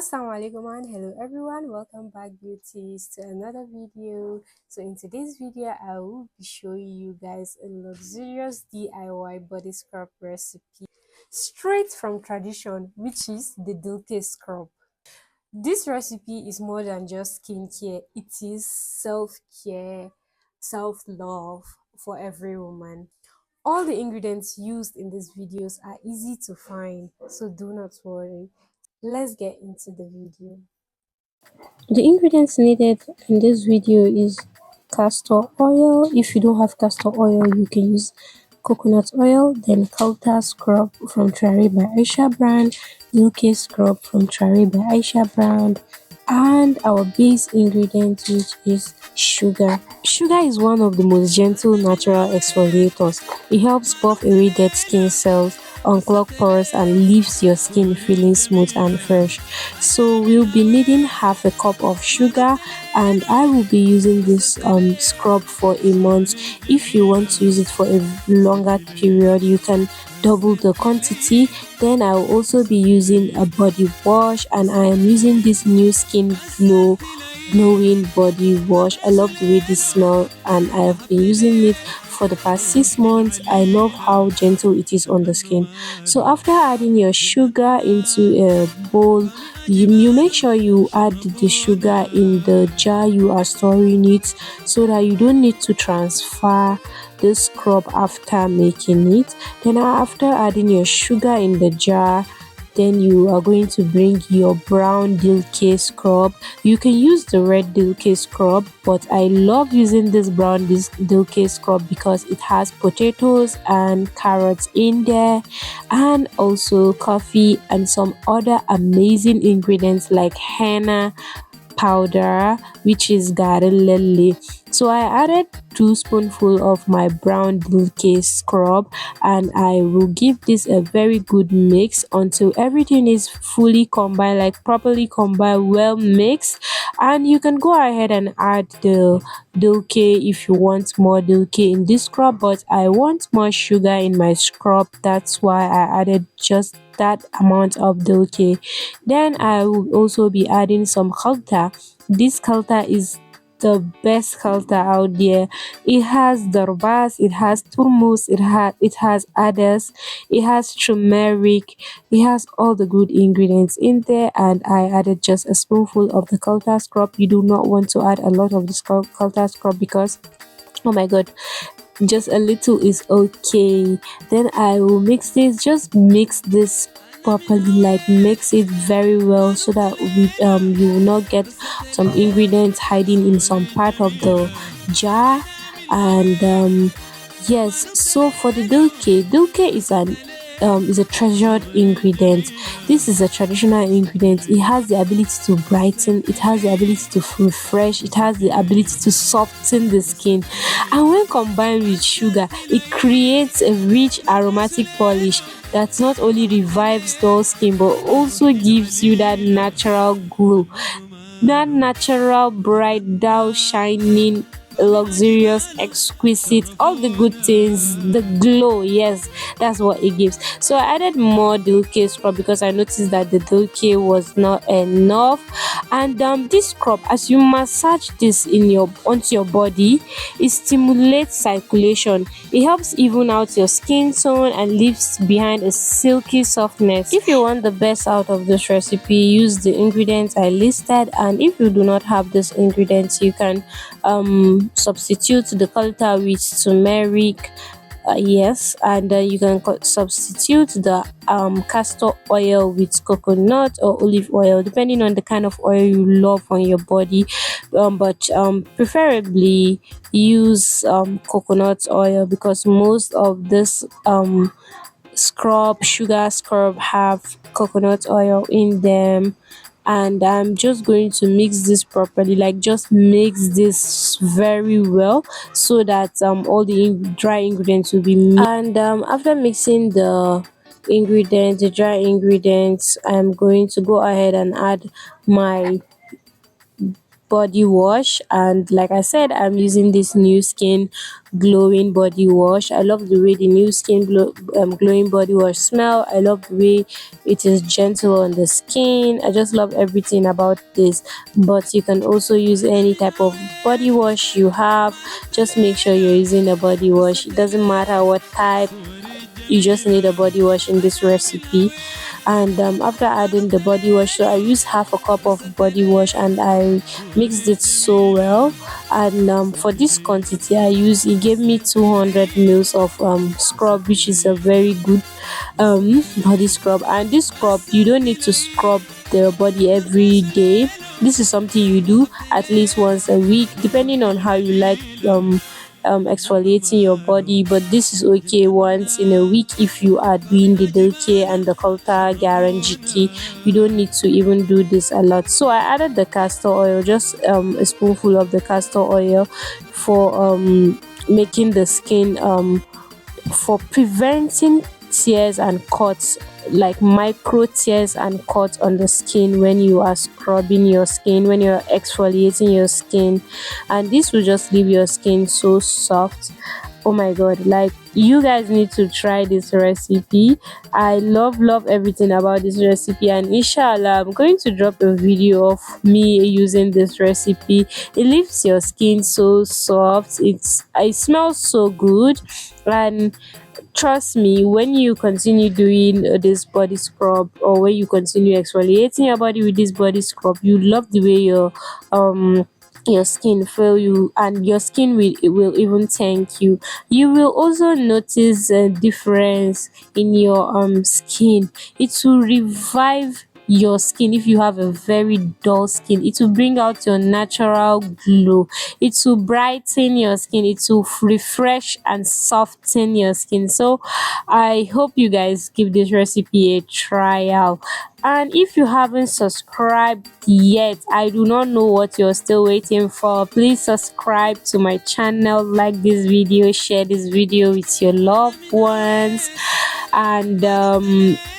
Assalamu alaikum and hello everyone, welcome back beauties to another video. So in today's video I will be showing you guys a luxurious DIY body scrub recipe straight from tradition, which is the Dilke scrub. This recipe is more than just skincare, it is self-care, self-love for every woman. All the ingredients used in these videos are easy to find, so do not worry. Let's get into the video. The ingredients needed in this video is castor oil. If you don't have castor oil, you can use coconut oil, then Kauta scrub from Trari by Aisha brand, Dilke scrub from Trari by Aisha brand, and our base ingredient, which is sugar. Sugar is one of the most gentle natural exfoliators. It helps buff away dead skin cells, unclog pores, and leaves your skin feeling smooth and fresh. So we'll be needing half a cup of sugar, and I will be using this scrub for a month. If you want to use it for a longer period, you can double the quantity. Then I will also be using a body wash, and I am using this new skin glowing body wash. I love the way this smells, and I have been using it for the past 6 months. I love how gentle it is on the skin. So after adding your sugar into a bowl, you make sure you add the sugar in the jar you are storing it, so that you don't need to transfer the scrub after making it. Then after adding your sugar in the jar, then you are going to bring your brown Dilke scrub. You can use the red Dilke scrub, but I love using this brown Dilke scrub because it has potatoes and carrots in there, and also coffee and some other amazing ingredients like henna powder, which is garden lily. So I added 2 spoonfuls of my brown Dilke scrub, and I will give this a very good mix until everything is fully combined, like properly combined, well mixed. And you can go ahead and add the Dilke if you want more Dilke in this scrub, but I want more sugar in my scrub, that's why I added just that amount of Dilke. Then I will also be adding some khalta. This khalta is the best khalta out there. It has darbas, it has turmus, it has others, it has turmeric, it has all the good ingredients in there, and I added just a spoonful of the khalta scrub. You do not want to add a lot of this khalta scrub because, oh my god, just a little is okay. Then I will just mix this properly, like mix it very well, so that you will not get some ingredients hiding in some part of the jar. And yes, so for the Dilke is a treasured ingredient. This is a traditional ingredient. It has the ability to brighten, it has the ability to refresh, it has the ability to soften the skin, and when combined with sugar, it creates a rich aromatic polish that not only revives dull skin but also gives you that natural glow, that natural bright dull shining, luxurious, exquisite, all the good things, the glow. Yes, that's what it gives. So I added more Dilke scrub because I noticed that the Dilke was not enough. And this scrub, as you massage this onto your body, it stimulates circulation, it helps even out your skin tone and leaves behind a silky softness. If you want the best out of this recipe, use the ingredients I listed, and if you do not have these ingredients, you can substitute the culture with turmeric. Yes, and you can substitute the castor oil with coconut or olive oil, depending on the kind of oil you love on your body. But preferably use coconut oil, because most of this sugar scrub have coconut oil in them. And I'm just going to mix this properly, like just mix this very well, so that all the dry ingredients will be mixed. And after mixing the dry ingredients, I'm going to go ahead and add my body wash. And like I said, I'm using this new skin glowing body wash. I love the way the new skin glowing body wash smell. I love the way it is gentle on the skin. I just love everything about this. But you can also use any type of body wash you have. Just make sure you're using a body wash. It doesn't matter what type, you just need a body wash in this recipe. And after adding the body wash, so I use half a cup of body wash and I mixed it so well. And for this quantity I use, it gave me 200 mils of scrub, which is a very good body scrub. And this scrub, you don't need to scrub the body every day. This is something you do at least once a week, depending on how you like exfoliating your body. But this is okay once in a week if you are doing the Dilke and the Kalta Garanjiki. You don't need to even do this a lot. So I added the castor oil, just a spoonful of the castor oil for making the skin for preventing tears and cuts, like micro tears and cuts on the skin when you are scrubbing your skin, when you're exfoliating your skin. And this will just leave your skin so soft. Oh my god, like, you guys need to try this recipe. I love everything about this recipe, and inshallah I'm going to drop a video of me using this recipe. It leaves your skin so soft, it smells so good. And trust me, when you continue doing this body scrub, or when you continue exfoliating your body with this body scrub, you love the way your skin feel you, and your skin will even thank you. You will also notice a difference in your skin. It will revive your skin. If you have a very dull skin, it will bring out your natural glow. It will brighten your skin, it will refresh and soften your skin. So I hope you guys give this recipe a try out. And if you haven't subscribed yet, I do not know what you're still waiting for. Please subscribe to my channel, like this video, share this video with your loved ones, and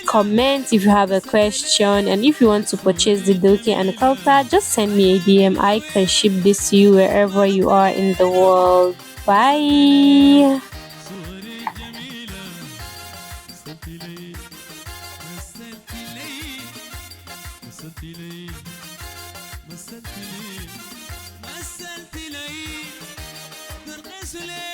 comment if you have a question. And if you want to purchase the Dilke and Kalta, just send me a DM. I can ship this to you wherever you are in the world. Bye. مثلت لي